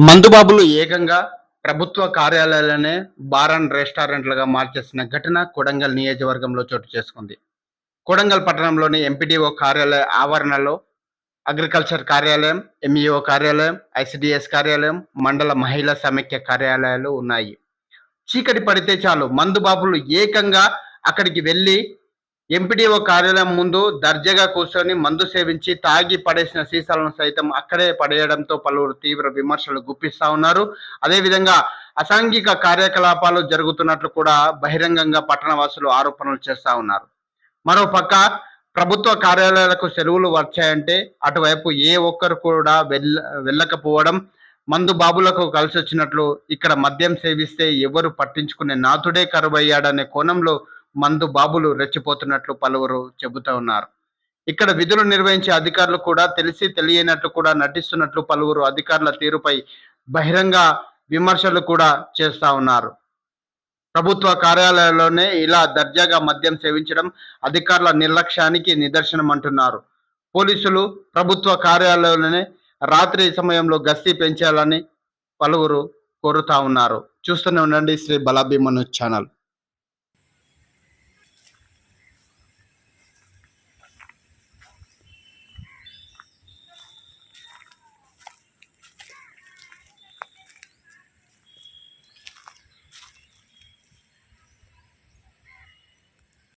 మందుబాబులు ఏకంగా ప్రభుత్వ కార్యాలయాలనే bar and రెస్టారెంట్లుగా మార్చేసిన ఘటన కొడంగల్ నియోజకవర్గంలో చోటు చేసుకుంది. కొడంగల్ పట్టణంలోని ఎంపీడీఓ కార్యాలయ ఆవరణలో అగ్రికల్చర్ కార్యాలయం, ఎంఈఓ కార్యాలయం, ఐసిడిఎస్ కార్యాలయం, మండల మహిళా సమైక్య కార్యాలయాలు ఉన్నాయి. చీకటి పడితే చాలు మందుబాబులు ఏకంగా అక్కడికి వెళ్లి ఎంపీడీఓ కార్యాలయం ముందు దర్జాగా కూర్చొని మందు సేవించి తాగి పడేసిన సీసాలను సైతం అక్కడే పడేయడంతో పలువురు తీవ్ర విమర్శలు గుప్పిస్తా ఉన్నారు. అదేవిధంగా అసాంఘిక కార్యకలాపాలు జరుగుతున్నట్లు కూడా బహిరంగంగా పట్టణవాసులు ఆరోపణలు చేస్తా ఉన్నారు. మరోపక్క ప్రభుత్వ కార్యాలయాలకు సెలవులు వచ్చాయంటే అటువైపు ఏ ఒక్కరు కూడా వెళ్ళకపోవడం, మందు బాబులకు కలిసి వచ్చినట్లు ఇక్కడ మద్యం సేవిస్తే ఎవరు పట్టించుకునే నాథుడే కరువయ్యాడనే కోణంలో మందు బాబులు రెచ్చిపోతున్నట్లు పలువురు చెబుతూ ఉన్నారు. ఇక్కడ విధులు నిర్వహించే అధికారులు కూడా తెలిసి తెలియనట్లు కూడా నటిస్తున్నట్లు పలువురు అధికారుల తీరుపై బహిరంగ విమర్శలు కూడా చేస్తా ఉన్నారు. ప్రభుత్వ కార్యాలయాల్లోనే ఇలా దర్జాగా మద్యం సేవించడం అధికారుల నిర్లక్ష్యానికి నిదర్శనం అంటున్నారు. పోలీసులు ప్రభుత్వ కార్యాలయంలోనే రాత్రి సమయంలో గస్తీ పెంచాలని పలువురు కోరుతా ఉన్నారు. చూస్తూనే ఉండండి శ్రీ బలాభీమను ఛానల్.